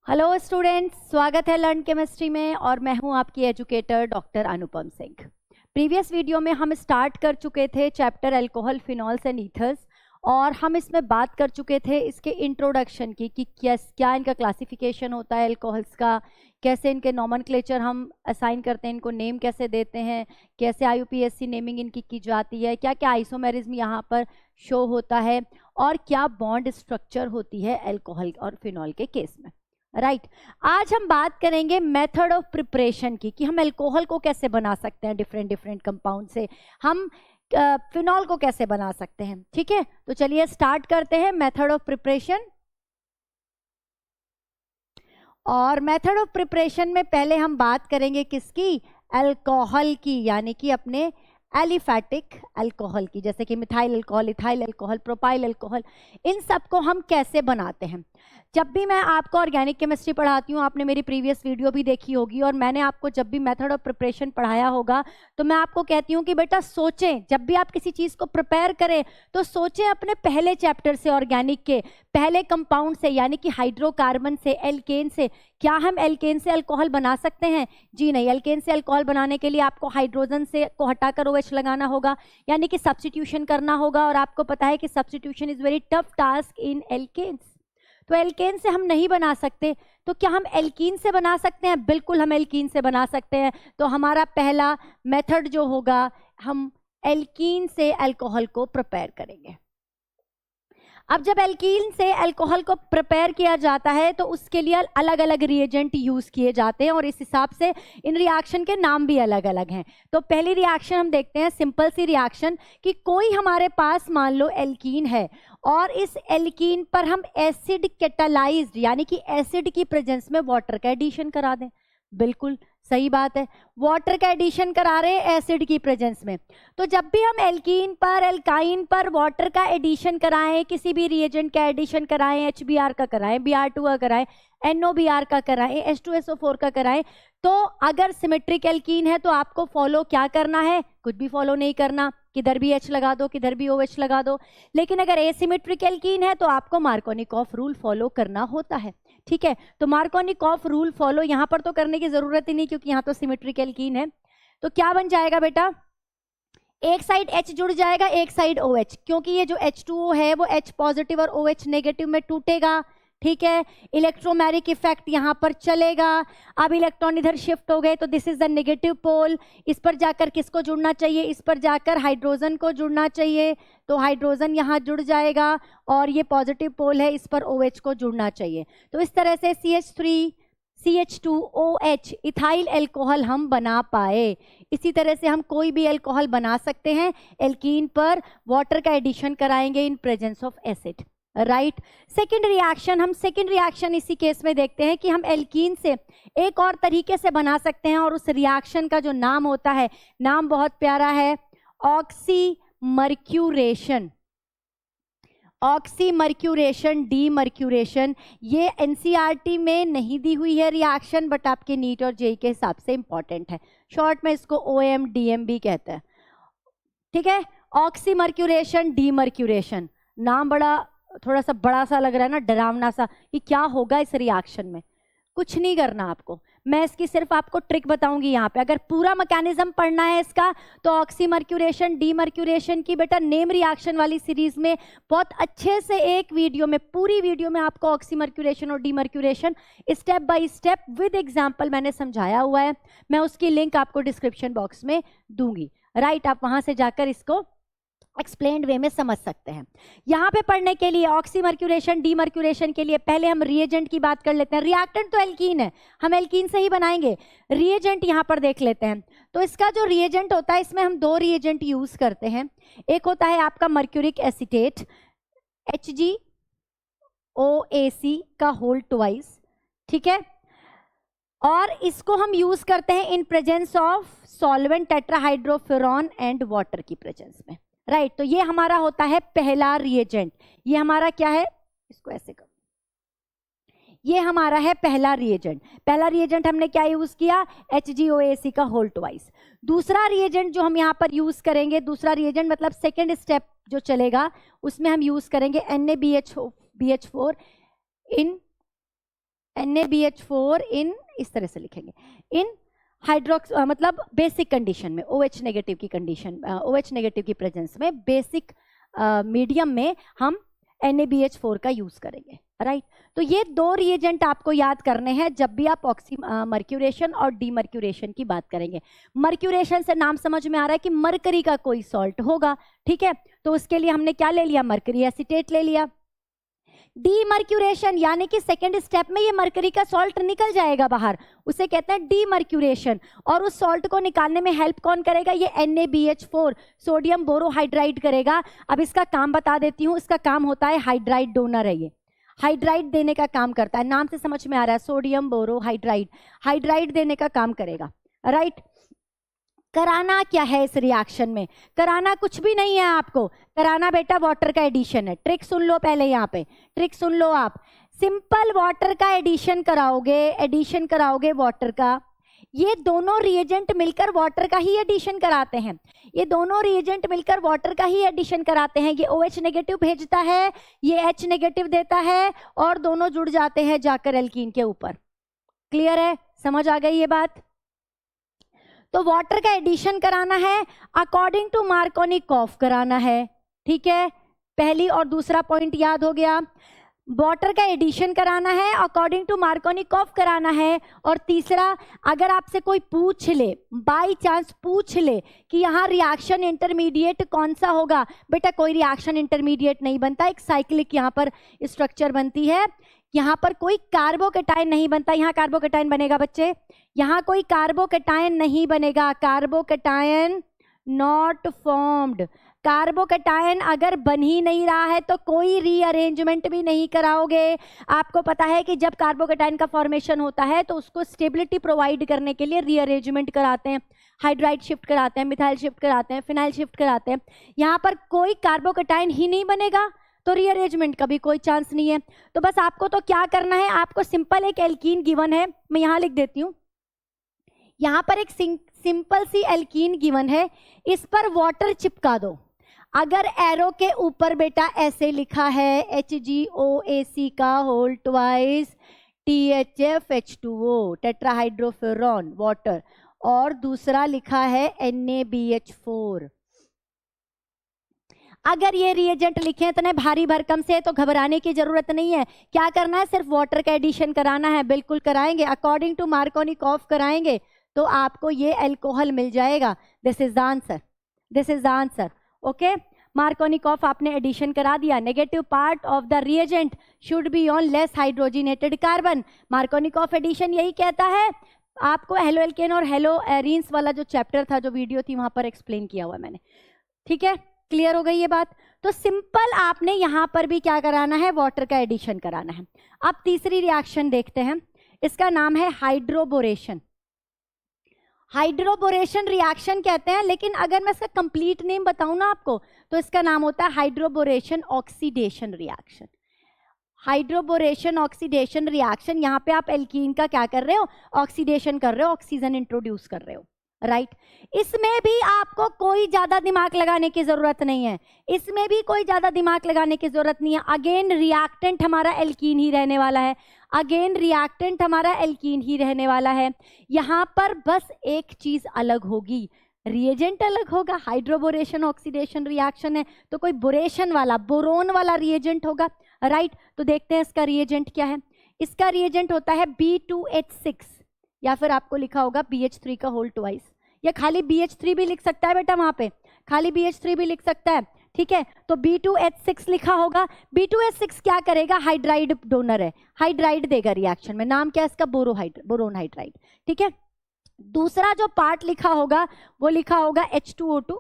Hello students, स्वागत है learn chemistry में और मैं हूं आपकी educator doctor Anupam Singh. Previous video में हम स्टार्ट कर चुके थे chapter alcohol, phenols and ethers और हम इसमें बात कर चुके थे इसके इंट्रोडक्शन की कि क्या इनका क्लासिफिकेशन होता है अल्कोहल्स का, कैसे इनके नॉमेनक्लेचर हम असाइन करते हैं, इनको नेम कैसे देते हैं, कैसे IUPAC नेमिंग इनकी की जाती है, क्या क्या आइसोमेरिज्म यहाँ पर शो होता है और क्या बॉन्ड स्ट्रक्चर होती है अल्कोहल और फिनॉल के केस में। राइट आज हम बात करेंगे मेथड ऑफ प्रिपरेशन की कि हम अल्कोहल को कैसे बना सकते हैं, डिफरेंट कंपाउंड से हम फिनॉल को कैसे बना सकते हैं। ठीक है, तो चलिए स्टार्ट करते हैं मेथड ऑफ प्रिपरेशन। और मेथड ऑफ प्रिपरेशन में पहले हम बात करेंगे किसकी, अल्कोहल की, यानी कि अपने एलिफैटिक अल्कोहल की, जैसे कि methyl alcohol, ethyl alcohol, propyl alcohol, इन सब को हम कैसे बनाते हैं। जब भी मैं आपको ऑर्गेनिक केमिस्ट्री पढ़ाती हूँ, आपने मेरी प्रीवियस वीडियो भी देखी होगी और मैंने आपको जब भी मेथड ऑफ प्रिपरेशन पढ़ाया होगा तो मैं आपको कहती हूँ कि बेटा सोचें, जब भी आप किसी चीज़ को प्रिपेयर करें तो सोचें अपने पहले चैप्टर से, ऑर्गेनिक के पहले कंपाउंड से, यानी कि हाइड्रोकार्बन से, एल्केन से। क्या हम एल्केन से अल्कोहल बना सकते हैं? जी नहीं, एल्केन से अल्कोहल बनाने के लिए आपको हाइड्रोजन से को हटाकर OH लगाना होगा, यानी कि सब्स्टिट्यूशन करना होगा। और आपको पता है कि substitution is very tough task in alkanes, तो एल्केन से हम नहीं बना सकते। तो क्या हम एल्कीन से बना सकते हैं? बिल्कुल हम एल्कीन से बना सकते हैं। तो हमारा पहला मेथड जो होगा, हम एल्कीन से अल्कोहल को प्रिपेयर करेंगे। अब जब एल्कीन से अल्कोहल को प्रिपेयर किया जाता है तो उसके लिए अलग अलग रिएजेंट यूज किए जाते हैं और इस हिसाब से इन रिएक्शन के नाम भी अलग अलग हैं। तो पहली रिएक्शन हम देखते हैं, सिंपल सी रिएक्शन, कि कोई हमारे पास मान लो एल्कीन है और इस एल्कीन पर हम एसिड कैटालाइज्ड, यानी कि एसिड की प्रेजेंस में वाटर का एडिशन करा दें। बिल्कुल सही बात है, वाटर का एडिशन करा रहे हैं एसिड की प्रेजेंस में। तो जब भी हम एल्कीन पर, एल्काइन पर वाटर का एडिशन कराएं, किसी भी रिएजेंट का एडिशन कराएं, HBr का कराएं, Br2 का कराएं, NOBr का कराएं, H2SO4 का कराएं, तो अगर सिमेट्रिक एल्कीन है तो आपको फॉलो क्या करना है? कुछ भी फॉलो नहीं करना, किधर भी H लगा दो, किधर भी OH लगा दो। लेकिन अगर एसिमेट्रिक एल्कीन है तो आपको मार्कोनिकॉफ रूल फॉलो करना होता है। ठीक है, तो मार्कोनिकॉफ रूल फॉलो यहाँ पर तो करने की जरूरत ही नहीं क्योंकि यहाँ तो सिमेट्रिक एल्कीन है। तो क्या बन जाएगा बेटा? एक साइड H जुड़ जाएगा, एक साइड OH, क्योंकि ये जो H2O है वो H पॉजिटिव और OH नेगेटिव में टूटेगा। ठीक है, इलेक्ट्रोमैरिक इफेक्ट यहाँ पर चलेगा। अब इलेक्ट्रॉन इधर शिफ्ट हो गए तो this is the negative pole. इस पर जाकर किसको जुड़ना चाहिए? इस पर जाकर हाइड्रोजन को जुड़ना चाहिए, तो हाइड्रोजन यहाँ जुड़ जाएगा और ये पॉजिटिव पोल है, इस पर OH को जुड़ना चाहिए। तो इस तरह से CH3 CH2OH इथाइल अल्कोहल हम बना पाए। इसी तरह से हम कोई भी अल्कोहल बना सकते हैं, एल्कीन पर वाटर का एडिशन कराएंगे इन presence of acid. Right, second reaction, हम सेकेंड रिएक्शन इसी केस में देखते हैं कि हम एल्कीन से एक और तरीके से बना सकते हैं और उस रिएक्शन का जो नाम होता है, नाम बहुत प्यारा है, ऑक्सीमर्क्यूरेशन। ऑक्सीमर्क्यूरेशन, डीमर्क्यूरेशन, ये NCERT में नहीं दी हुई है रिएक्शन, बट आपके नीट और JEE के हिसाब से इंपॉर्टेंट है। शॉर्ट में इसको OM-DM भी कहते हैं। ठीक है, ऑक्सीमर्क्यूरेशन, डीमर्क्यूरेशन, नाम बड़ा थोड़ा सा बड़ा सा लग रहा है ना, डरावना सा, कि क्या होगा इस रिएक्शन में। कुछ नहीं करना आपको, मैं इसकी सिर्फ आपको ट्रिक बताऊंगी यहाँ पे। अगर पूरा मैकेनिज्म पढ़ना है इसका तो ऑक्सीमर्क्यूरेशन, डीमर्क्यूरेशन की बेटा नेम रिएक्शन वाली सीरीज में बहुत अच्छे से एक वीडियो में, पूरी वीडियो में आपको ऑक्सीमर्क्यूरेशन और demercuration step by step with example मैंने समझाया हुआ है। मैं उसकी लिंक आपको डिस्क्रिप्शन बॉक्स में दूंगी। राइट, आप वहां से जाकर इसको एक्सप्लेन्ड वे में समझ सकते हैं। यहाँ पे पढ़ने के लिए ऑक्सीमर्क्यूरेशन, डीमर्क्यूरेशन के लिए पहले हम रिएजेंट की बात कर लेते हैं। रिएक्टेंट तो एल्कीन है, हम एल्कीन से ही बनाएंगे। रिएजेंट यहाँ पर देख लेते हैं। तो इसका जो रिएजेंट होता है, इसमें हम दो रिएजेंट यूज करते हैं। एक होता है आपका मर्क्यूरिक एसीटेट, HgOAc का होल ट्वाइस। ठीक है, और इसको हम यूज करते हैं in presence of solvent tetrahydrofuran and water की प्रेजेंस में। राइट, तो ये हमारा होता है पहला रिएजेंट। ये हमारा क्या है, इसको ऐसे कर, ये हमारा है पहला रिएजेंट। पहला रिएजेंट हमने क्या यूज किया? HgOAc का होल ट्वाइस। दूसरा रिएजेंट जो हम यहाँ पर यूज करेंगे, दूसरा रिएजेंट मतलब सेकेंड स्टेप जो चलेगा, उसमें हम यूज करेंगे NaBH4 इन NaBH4 इन, इस तरह से लिखेंगे, इन हाइड्रोक्स मतलब बेसिक कंडीशन में, OH नेगेटिव की कंडीशन, OH नेगेटिव की प्रेजेंस में बेसिक मीडियम में हम NaBH4 का यूज करेंगे, राइट। तो ये दो रिएजेंट आपको याद करने हैं जब भी आप मर्क्यूरेशन और डीमर्क्यूरेशन की बात करेंगे। मर्क्यूरेशन से नाम समझ में आ रहा है कि मरकरी का कोई सॉल्ट होगा, ठीक है, तो उसके लिए हमने क्या ले लिया, मरकरी एसीटेट ले लिया। डीमर्क्यूरेशन यानी कि सेकेंड स्टेप में ये मरकरी का सॉल्ट निकल जाएगा बाहर, उसे कहते हैं डीमर्क्यूरेशन। और उस सॉल्ट को निकालने में हेल्प कौन करेगा, ये NaBH4 सोडियम बोरोहाइड्राइड करेगा। अब इसका काम बता देती हूँ, इसका काम होता है हाइड्राइड डोनर है, ये हाइड्राइड देने का काम करता है, नाम से समझ में आ रहा है, सोडियम बोरोहाइड्राइड, हाइड्राइड देने का काम करेगा, राइट। कराना क्या है इस रिएक्शन में, कराना कुछ भी नहीं है आपको, कराना बेटा वाटर का एडिशन है। ट्रिक सुन लो पहले, यहाँ पे ट्रिक सुन लो आप, सिंपल वाटर का एडिशन कराओगे वाटर का। ये दोनों रिएजेंट मिलकर वाटर का ही एडिशन कराते हैं, ये दोनों रिएजेंट मिलकर वाटर का ही एडिशन कराते हैं। ये OH नेगेटिव भेजता है, ये H नेगेटिव देता है, और दोनों जुड़ जाते हैं जाकर एल्कीन के ऊपर। क्लियर है, समझ आ गई ये बात। तो वाटर का एडिशन कराना है, अकॉर्डिंग टू मार्कोनिकॉफ कराना है, ठीक है, पहली और दूसरा पॉइंट याद हो गया। वाटर का एडिशन कराना है, अकॉर्डिंग टू मार्कोनिकॉफ कराना है। और तीसरा, अगर आपसे कोई पूछ ले, बाय चांस पूछ ले कि यहाँ रिएक्शन इंटरमीडिएट कौन सा होगा, बेटा कोई रिएक्शन इंटरमीडिएट नहीं बनता, एक साइक्लिक यहाँ पर स्ट्रक्चर बनती है, यहाँ पर कोई कार्बोकेटाइन नहीं बनता। यहाँ कार्बोकेटाइन बनेगा बच्चे, यहाँ कोई कार्बोकेटाइन नहीं बनेगा, कार्बोकेटाइन नॉट फॉर्म्ड। कार्बोकेटाइन अगर बन ही नहीं रहा है तो कोई रीअरेंजमेंट भी नहीं कराओगे। आपको पता है कि जब कार्बोकेटाइन का फॉर्मेशन होता है तो उसको स्टेबिलिटी प्रोवाइड करने के लिए रीअरेंजमेंट कराते हैं, हाइड्राइड शिफ्ट कराते हैं, मिथाइल शिफ्ट कराते हैं, फिनाइल शिफ्ट कराते हैं। यहाँ पर कोई कार्बोकेटाइन ही नहीं बनेगा तो रीअरेंजमेंट का भी कोई चांस नहीं है। तो बस आपको तो क्या करना है, आपको सिंपल एक एल्कीन गिवन है, मैं यहाँ लिख देती हूँ, यहाँ पर एक सिंपल सी एल्कीन गिवन है, इस पर वाटर चिपका दो। अगर एरो के ऊपर बेटा ऐसे लिखा है HgOAC का होल ट्वाइस THFH2O टेट्राहाइड्रोफेरॉन वाटर, और दूसरा लिखा है NaBH4, अगर ये रिएजेंट लिखे इतने भारी भरकम से तो घबराने की जरूरत नहीं है। क्या करना है, सिर्फ वाटर का एडिशन कराना है, बिल्कुल कराएंगे, अकॉर्डिंग टू मार्कोनिकॉफ कराएंगे तो आपको ये अल्कोहल मिल जाएगा। This is the answer, this is the answer, okay. Markovnikov आपने एडिशन करा दिया, negative part of the reagent should be on less hydrogenated carbon. Markovnikov addition यही कहता है आपको, हेलो एल्केन और हेलो एरीन्स वाला जो चैप्टर था, जो वीडियो थी, वहां पर एक्सप्लेन किया हुआ मैंने, ठीक है, क्लियर हो गई ये बात। तो सिंपल आपने यहां पर भी क्या कराना है, वाटर का एडिशन कराना है। अब तीसरी रिएक्शन देखते हैं, इसका नाम है हाइड्रोबोरेशन। हाइड्रोबोरेशन रिएक्शन कहते हैं, लेकिन अगर मैं इसका कंप्लीट नेम बताऊं ना आपको तो इसका नाम होता है hydroboration oxidation reaction. Hydroboration oxidation reaction, यहाँ पे आप एल्कीन का क्या कर रहे हो, ऑक्सीडेशन कर रहे हो, ऑक्सीजन इंट्रोड्यूस कर रहे हो, राइट। इसमें भी आपको कोई ज्यादा दिमाग लगाने की जरूरत नहीं है, इसमें भी कोई ज्यादा दिमाग लगाने की जरूरत नहीं है। अगेन रिएक्टेंट हमारा एल्कीन ही रहने वाला है, अगेन रिएक्टेंट हमारा एल्कीन ही रहने वाला है। यहाँ पर बस एक चीज अलग होगी, रिएजेंट अलग होगा। हाइड्रोबोरेशन ऑक्सीडेशन रिएक्शन है तो कोई बोरेशन वाला, बोरोन वाला रिएजेंट होगा, राइट। तो देखते हैं इसका रिएजेंट क्या है। इसका रिएजेंट होता है B2H6, या फिर आपको लिखा होगा BH3 का होल ट्वाइस, या खाली BH3 भी लिख सकता है बेटा, वहां पे खाली BH3 भी लिख सकता है, ठीक है। तो B2H6 लिखा होगा। B2H6 क्या करेगा, हाइड्राइड डोनर है, हाइड्राइड देगा रिएक्शन में। नाम क्या है इसका, बोरोन हाइड्राइड, ठीक है। दूसरा जो पार्ट लिखा होगा वो लिखा होगा H2O2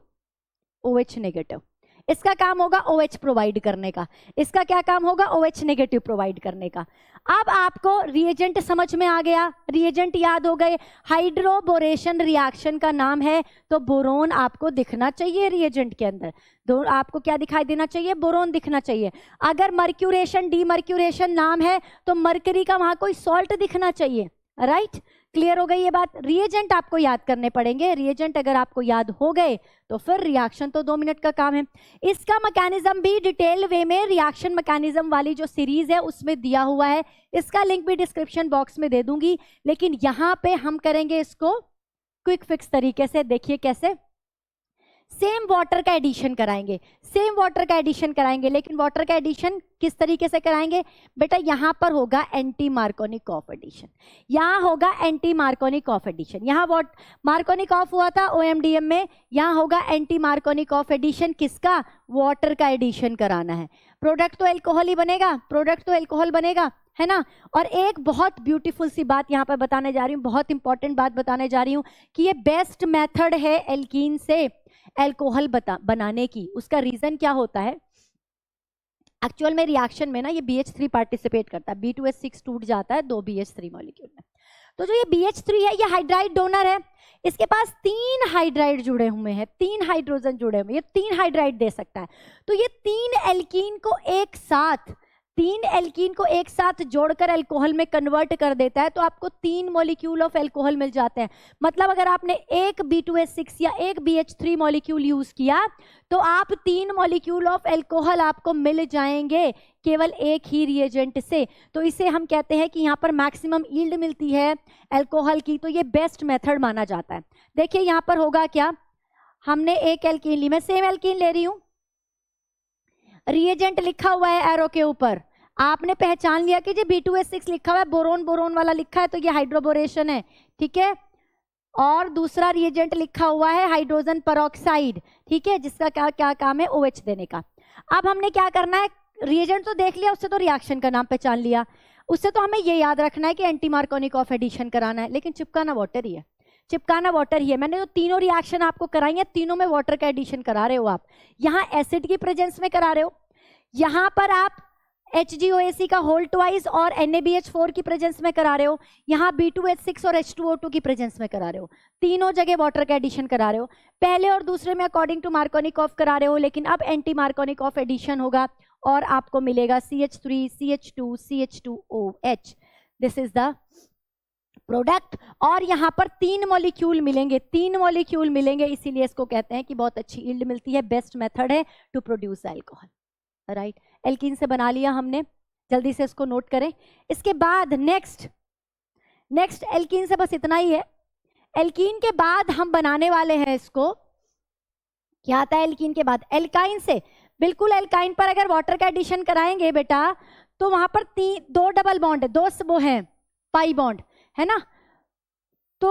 OH नेगेटिव, इसका काम होगा OH प्रोवाइड करने का। इसका क्या काम होगा, OH नेगेटिव प्रोवाइड करने का। अब आपको रिएजेंट समझ में आ गया, रिएजेंट याद हो गए। हाइड्रोबोरेशन रिएक्शन का नाम है, तो बोरोन आपको दिखना चाहिए रिएजेंट के अंदर। आपको क्या दिखाई देना चाहिए, बोरोन दिखना चाहिए। अगर मर्क्यूरेशन डीमर्क्यूरेशन नाम है तो मरकरी का वहां कोई सॉल्ट दिखना चाहिए, राइट। क्लियर हो गई ये बात? रिएजेंट आपको याद करने पड़ेंगे, रिएजेंट अगर आपको याद हो गए तो फिर रिएक्शन तो 2 मिनट का काम है। इसका मैकेनिज्म भी डिटेल वे में रिएक्शन मैकेनिज्म वाली जो सीरीज है उसमें दिया हुआ है, इसका लिंक भी डिस्क्रिप्शन बॉक्स में दे दूंगी। लेकिन यहाँ पे हम करेंगे इसको क्विक फिक्स तरीके से। देखिए कैसे, सेम वाटर का एडिशन कराएंगे, सेम वाटर का एडिशन कराएंगे, लेकिन वाटर का एडिशन किस तरीके से कराएंगे बेटा? यहां पर होगा एंटी मार्कोनिकॉफ एडिशन, यहां होगा एंटी मार्कोनिकॉफ एडिशन। यहां मार्कोनिकॉफ हुआ था OMDM में, यहां होगा एंटी मार्कोनिकॉफ एडिशन। किसका? वाटर का एडिशन कराना है। प्रोडक्ट तो एल्कोहल ही बनेगा, प्रोडक्ट तो एल्कोहल बनेगा, है ना। और एक बहुत ब्यूटीफुल सी बात यहां पर बताने जा रही हूं, बहुत इंपॉर्टेंट बात बताने जा रही हूं कि ये बेस्ट मेथड है एल्कीन से एल्कोहल बनाने की। उसका रीजन क्या होता है? एक्चुअल में रिएक्शन में ना ये BH3 पार्टिसिपेट करता है, B2H6 टूट जाता है 2 BH3 मॉलिक्यूल में। तो जो ये BH3 है ये हाइड्राइड डोनर है, इसके पास 3 हाइड्राइड जुड़े हुए हैं, 3 हाइड्रोजन जुड़े हुए हैं, ये 3 हाइड्राइड दे सकता है। तो ये 3 एल्कीन को एक साथ जोड़कर अल्कोहल में कन्वर्ट कर देता है, तो आपको 3 मॉलिक्यूल ऑफ अल्कोहल मिल जाते हैं। मतलब अगर आपने एक B2H6 या एक BH3 मॉलिक्यूल यूज किया तो आप 3 मॉलिक्यूल ऑफ अल्कोहल आपको मिल जाएंगे केवल एक ही रिएजेंट से। तो इसे हम कहते हैं कि यहाँ पर मैक्सिमम यील्ड मिलती है अल्कोहल की, तो ये बेस्ट मेथड माना जाता है। देखिए यहाँ पर होगा क्या, हमने एक एल्कीन ली, मैं सेम एल्कीन ले रही हूं, रिएजेंट लिखा हुआ है एरो के ऊपर, आपने पहचान लिया कि जो B2H6 लिखा हुआ है, बोरोन बोरोन वाला लिखा है, तो ये हाइड्रोबोरेशन है, ठीक है। और दूसरा रिएजेंट लिखा हुआ है हाइड्रोजन पेरोक्साइड, ठीक है, जिसका क्या काम है? OH देने का। अब हमने क्या करना है, रिएजेंट तो देख लिया, उससे तो रिएक्शन का नाम पहचान लिया, उससे तो हमें ये याद रखना है कि एंटी मार्कोनिकॉफ एडिशन कराना है, लेकिन चिपकाना वाटर ही है, चिपकाना वाटर ही है। मैंने जो तीनों रिएक्शन आपको कराई है, तीनों में वाटर का एडिशन करा रहे हो आप। यहाँ एसिड की प्रेजेंस में करा रहे हो, यहाँ पर आप HgOAc का होल ट्वाइस और NaBH4 की प्रेजेंस में करा रहे हो, यहाँ B2H6 और H2O2 की प्रेजेंस में करा रहे हो, तीनों जगह वाटर का एडिशन करा रहे हो। पहले और दूसरे में अकॉर्डिंग टू मार्कोनिकॉफ करा रहे हो, लेकिन अब एंटी मार्कोनिकॉफ एडिशन होगा और आपको मिलेगा CH3 CH2 CH2OH। This is the product. और यहाँ पर 3 मॉलिक्यूल मिलेंगे, 3 मॉलिक्यूल मिलेंगे, इसीलिए इसको कहते हैं कि बहुत अच्छी यील्ड मिलती है, बेस्ट मेथड है to produce alcohol, right. Alkene से बना लिया हमने, जल्दी से इसको नोट करें। इसके बाद नेक्स्ट एल्कीन से बस इतना ही है। एल्कीन के बाद हम बनाने वाले हैं इसको, क्या आता है एल्कीन के बाद? एल्काइन से। बिल्कुल एल्काइन पर अगर वाटर का एडिशन कराएंगे बेटा तो वहां पर 2 डबल बॉन्ड है, 2 वो हैं पाई बॉन्ड, है ना, तो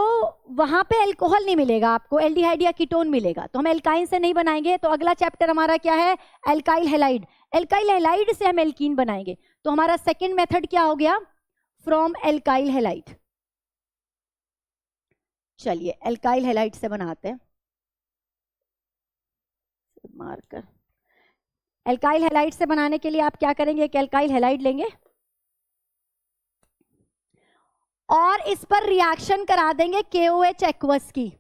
वहां पे अल्कोहल नहीं मिलेगा आपको, एल्डिहाइड या कीटोन मिलेगा। तो हम एल्काइन से नहीं बनाएंगे, तो अगला चैप्टर हमारा क्या है? Alkyl halide. एल्काइल हैलाइड से हम एल्कीन बनाएंगे, तो हमारा सेकंड मेथड क्या हो गया? From alkyl halide. चलिए एल्काइल हैलाइड से बनाते हैं, मार्कर। एल्काइल हैलाइड से बनाने के लिए आप क्या करेंगे? एक एल्काइल हैलाइड लेंगे और इस पर रिएक्शन करा देंगे KOH एक्वस की,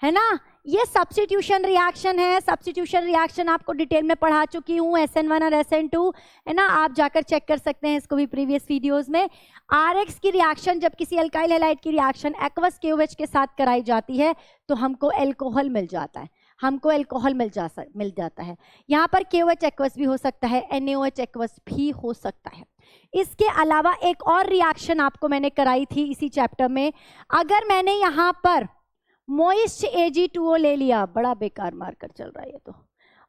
है ना। ये सब्स्टिट्यूशन रिएक्शन है, सब्स्टिट्यूशन रिएक्शन आपको डिटेल में पढ़ा चुकी हूँ, SN1 और SN2, है ना, आप जाकर चेक कर सकते हैं इसको भी प्रीवियस वीडियोस में। RX की रिएक्शन जब किसी अल्काइल हैलाइड की रिएक्शन एक्वस KOH के साथ कराई जाती है तो हमको अल्कोहल मिल जाता है, हमको अल्कोहल मिल जाता है। यहाँ पर KOH एक्वस भी हो सकता है, NaOH एक्वस भी हो सकता है। इसके अलावा एक और रिएक्शन आपको मैंने कराई थी इसी चैप्टर में। अगर मैंने यहाँ पर मोइस्ट Ag2O ले लिया, बड़ा बेकार मार्कर चल रहा है ये तो,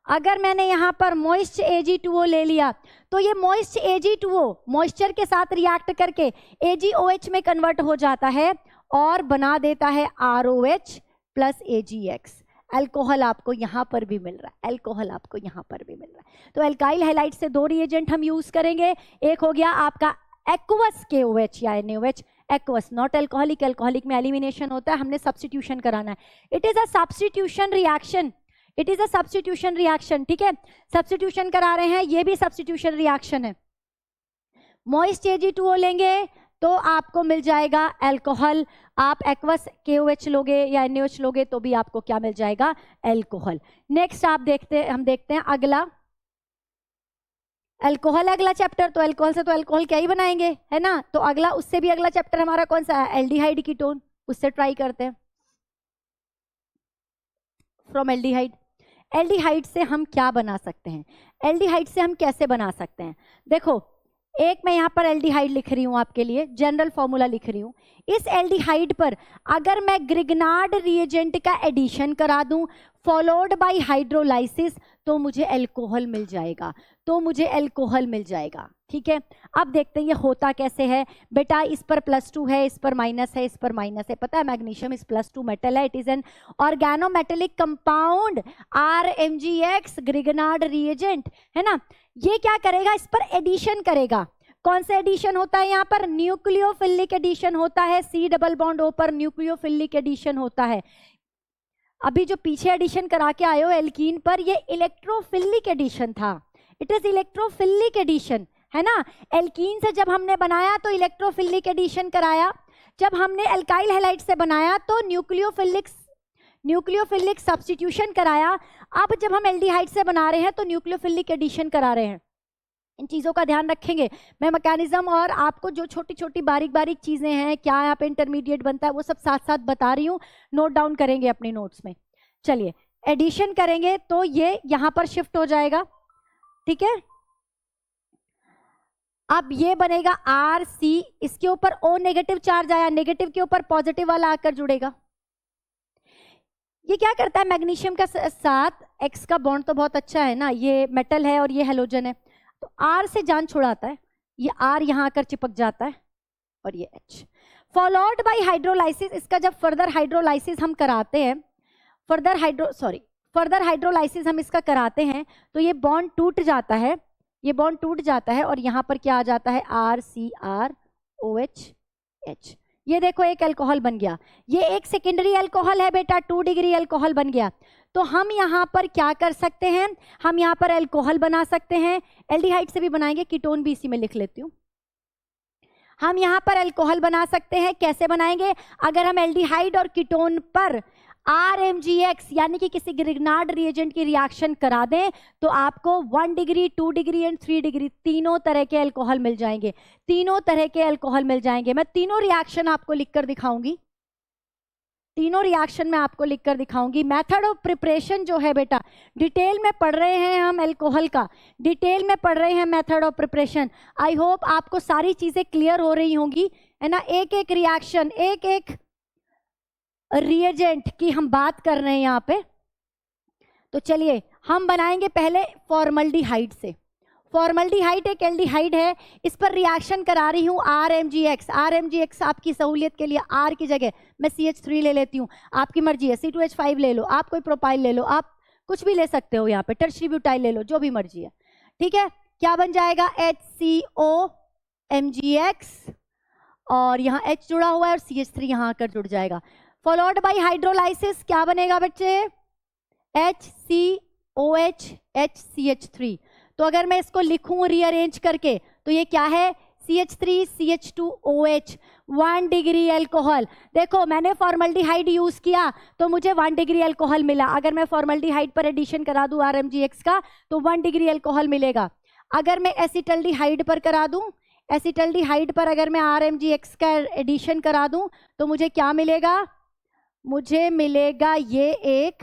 अगर मैंने यहाँ पर मोइस्ट Ag2O ले लिया तो ये मोइस्ट Ag2O मॉइस्चर के साथ रिएक्ट करके AgOH में कन्वर्ट हो जाता है और बना देता है ROH प्लस AgX। अल्कोहल आपको यहाँ पर भी मिल रहा है, अल्कोहल आपको यहाँ पर भी मिल रहा है। तो एल्काइल हैलाइड से 2 रिएजेंट हम यूज करेंगे। एक हो गया आपका एक्वस KOH या NaOH, aqueous not alcoholic, alcoholic में एलिमिनेशन होता है, हमने सब्स्टिट्यूशन कराना है। It is a substitution reaction, it is a substitution reaction, ठीक है, सब्स्टिट्यूशन करा रहे हैं, ये भी सब्स्टिट्यूशन रिएक्शन है। मॉइस्ट Ag2O लेंगे तो आपको मिल जाएगा अल्कोहल, आप एक्वस KOH लोगे या NaOH लोगे तो भी आपको क्या मिल जाएगा? अल्कोहल। नेक्स्ट हम देखते हैं अगला अल्कोहल अगला चैप्टर, तो अल्कोहल से तो अल्कोहल क्या ही बनाएंगे, है ना। तो अगला, उससे भी अगला चैप्टर हमारा कौन सा है, एल्डिहाइड कीटोन, उससे ट्राई करते हैं। फ्रॉम एल्डिहाइड, एल्डिहाइड से हम क्या बना सकते हैं, एल्डिहाइड से हम कैसे बना सकते हैं। देखो, एक मैं यहाँ पर एल्डिहाइड लिख रही हूँ आपके लिए, जनरल फॉर्मूला लिख रही हूँ। इस एल्डिहाइड पर अगर मैं ग्रिग्नार्ड रिएजेंट का एडिशन करा दूं फॉलोड बाय हाइड्रोलाइसिस, तो मुझे अल्कोहल मिल जाएगा, तो मुझे अल्कोहल मिल जाएगा। ठीक है, अब देखते हैं ये होता कैसे है। बेटा इस पर +2 है, इस पर माइनस है, इस पर माइनस है। पता है मैग्नीशियम इस +2 मेटल है, it is an organometallic compound, RMgX Grignard reagent, है ना। ये क्या करेगा, इस पर एडिशन करेगा। कौन सा एडिशन होता है यहाँ पर, न्यूक्लियोफिलिक एडिशन होता है, C डबल बॉन्ड O पर न्यूक्लियोफिलिक एडिशन होता है। अभी जो पीछे एडिशन करा के आए हो एल्कीन पर, ये इलेक्ट्रोफिलिक एडिशन था, इट इज इलेक्ट्रोफिलिक एडिशन, है ना। एल्कीन से जब हमने बनाया तो इलेक्ट्रोफिलिक एडिशन कराया, जब हमने एल्काइल हैलाइड से बनाया तो न्यूक्लियोफिलिक सब्स्टिट्यूशन कराया। अब जब हम एल्डिहाइड से बना रहे हैं तो न्यूक्लियोफिलिक एडिशन करा रहे हैं। इन चीज़ों का ध्यान रखेंगे। मैं मैकेनिज्म और आपको जो छोटी छोटी बारीक बारीक चीज़ें हैं, क्या यहाँ पे इंटरमीडिएट बनता है, वो सब साथ साथ बता रही हूँ, नोट डाउन करेंगे अपनी नोट्स में। चलिए, एडिशन करेंगे तो ये यहाँ पर शिफ्ट हो जाएगा, ठीक है। अब ये बनेगा RC, इसके ऊपर O नेगेटिव चार्ज आया, नेगेटिव के ऊपर पॉजिटिव वाला आकर जुड़ेगा। ये क्या करता है, मैग्नीशियम का साथ X का बॉन्ड तो बहुत अच्छा है ना, ये मेटल है और ये हेलोजन है, तो R से जान छुड़ाता है, ये R यहाँ आकर चिपक जाता है और ये H। फॉलोड बाय हाइड्रोलाइसिस, इसका जब फर्दर हाइड्रोलाइसिस हम कराते हैं, फर्दर हाइड्रोलाइसिस हम इसका कराते हैं तो ये बॉन्ड टूट जाता है, ये बॉन्ड टूट जाता है और यहाँ पर क्या आ जाता है, RCrOH H। ये देखो एक अल्कोहल बन गया, ये एक सेकेंडरी अल्कोहल है बेटा, 2 डिग्री अल्कोहल बन गया। तो हम यहाँ पर क्या कर सकते हैं, हम यहाँ पर अल्कोहल बना सकते हैं, एल्डिहाइड से भी बनाएंगे, कीटोन भी इसी में लिख लेती हूँ। हम यहाँ पर अल्कोहल बना सकते हैं, कैसे बनाएंगे, अगर हम एल्डिहाइड और कीटोन पर RMgX यानी कि किसी ग्रिग्नार्ड रिएजेंट की रिएक्शन करा दें तो आपको 1 डिग्री, 2 डिग्री एंड 3 डिग्री तीनों तरह के अल्कोहल मिल जाएंगे, तीनों तरह के अल्कोहल मिल जाएंगे। मैं तीनों रिएक्शन आपको लिखकर दिखाऊंगी, तीनों रिएक्शन में आपको लिखकर दिखाऊंगी। मेथड ऑफ प्रिपरेशन जो है बेटा, डिटेल में पढ़ रहे हैं हम अल्कोहल का, डिटेल में पढ़ रहे हैं method of preparation. I hope आपको सारी चीजें क्लियर हो रही होंगी, है ना। एक एक रिएक्शन, एक एक रिएजेंट की हम बात कर रहे हैं यहाँ पे। तो चलिए हम बनाएंगे पहले फॉर्मल्डिहाइड से। फॉर्मल्डिहाइड एक एल्डिहाइड है, इस पर रिएक्शन करा रही हूँ RMgX। RMgX आपकी सहूलियत के लिए R की जगह मैं CH3 ले लेती हूँ, आपकी मर्जी है, C2H5 ले लो, आप कोई प्रोपाइल ले लो, आप कुछ भी ले सकते हो, यहाँ पे टर्शरी ब्यूटाइल ले लो, जो भी मर्जी है, ठीक है। क्या बन जाएगा, HCOMgX और यहाँ H जुड़ा हुआ है और CH3 यहाँ आकर जुड़ जाएगा। फॉलोड बाय हाइड्रोलाइसिस क्या बनेगा बच्चे, HCOH HCH3। तो अगर मैं इसको लिखूं रीअरेंज करके तो ये क्या है, CH3 CH2OH, 1 डिग्री अल्कोहल। देखो मैंने फॉर्मल्डिहाइड यूज किया तो मुझे 1 डिग्री अल्कोहल मिला, अगर मैं फॉर्मल्डिहाइड पर एडिशन करा दूं RMgX का तो 1 डिग्री अल्कोहल मिलेगा। अगर मैं एसिटल्डिहाइड पर करा दूं, एसिटल्डिहाइड पर अगर मैं RMgX का एडिशन करा दूं तो मुझे क्या मिलेगा, मुझे मिलेगा ये एक,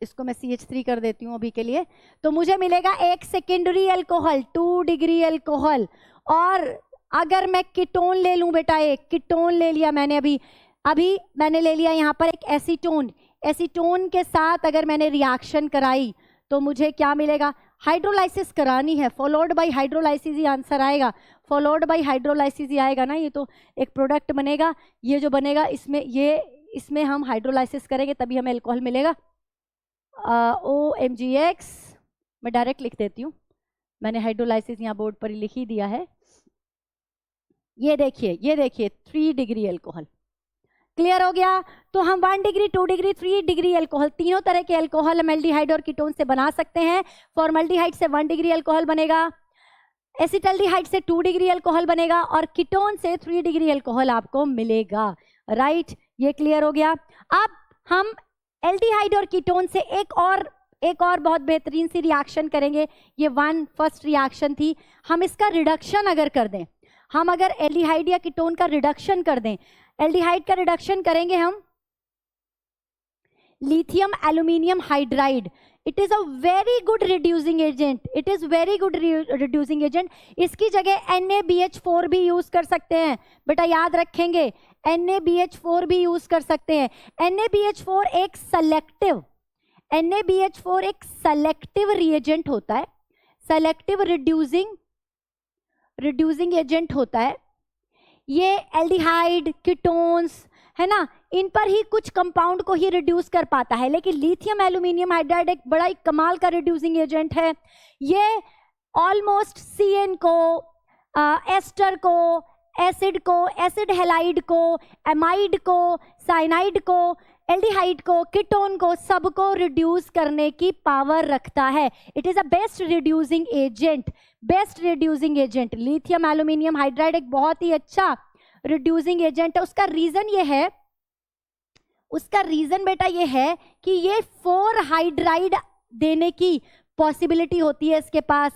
इसको मैं CH3 कर देती हूँ अभी के लिए, तो मुझे मिलेगा एक सेकेंडरी अल्कोहल, 2 डिग्री अल्कोहल। और अगर मैं कीटोन ले लूं बेटा, एक कीटोन ले लिया मैंने, अभी मैंने ले लिया यहाँ पर एक एसीटोन, एसीटोन के साथ अगर मैंने रिएक्शन कराई तो मुझे क्या मिलेगा, हाइड्रोलाइसिस करानी है, followed by hydrolysis he answer आएगा, फॉलोड बाय हाइड्रोलाइसिस ही आएगा ना। ये तो एक प्रोडक्ट बनेगा, ये जो बनेगा इसमें हम हाइड्रोलाइसिस करेंगे तभी हमें अल्कोहल मिलेगा। OMgX मैं डायरेक्ट लिख देती हूँ, मैंने हाइड्रोलाइसिस यहाँ बोर्ड पर ही लिख ही दिया है। ये देखिए 3 डिग्री अल्कोहल, क्लियर हो गया। तो हम 1 डिग्री, 2 डिग्री, 3 डिग्री अल्कोहल, तीनों तरह के अल्कोहल हम एल्डिहाइड और कीटोन से बना सकते हैं। फॉर्मल्डिहाइड से 1 डिग्री अल्कोहल बनेगा, एसिटल्डिहाइड से 2 डिग्री अल्कोहल बनेगा और कीटोन से 3 डिग्री अल्कोहल आपको मिलेगा, राइट। ये क्लियर हो गया। अब हम एल्डिहाइड और कीटोन से एक और एक और बहुत बेहतरीन सी रिएक्शन करेंगे। ये फर्स्ट रिएक्शन थी। हम इसका रिडक्शन अगर कर दें, हम अगर एल्डिहाइड या कीटोन का रिडक्शन कर दें, एल्डिहाइड का रिडक्शन करेंगे हम lithium aluminium hydride. It is a very good reducing agent, it is very good reducing agent. इसकी जगह NaBH4 भी यूज कर सकते हैं बेटा, याद रखेंगे NaBH4 भी यूज कर सकते हैं। NaBH4 एक सेलेक्टिव रिएजेंट होता है, सेलेक्टिव रिड्यूसिंग एजेंट होता है। ये एल्डिहाइड, कीटोन्स है ना, इन पर ही कुछ कंपाउंड को ही रिड्यूस कर पाता है, लेकिन लिथियम एल्यूमिनियम हाइड्राइड एक बड़ा ही कमाल का रिड्यूसिंग एजेंट है। ये ऑलमोस्ट CN को, एस्टर को, एसिड को, एसिड हेलाइड को, एमाइड को, साइनाइड को, एल्डिहाइड को, कीटोन को, सबको रिड्यूस करने की पावर रखता है। It is a best reducing agent, best reducing agent. Lithium aluminium hydride एक बहुत ही अच्छा रिड्यूसिंग एजेंट है। उसका रीजन बेटा ये है कि ये 4 हाइड्राइड देने की पॉसिबिलिटी होती है इसके पास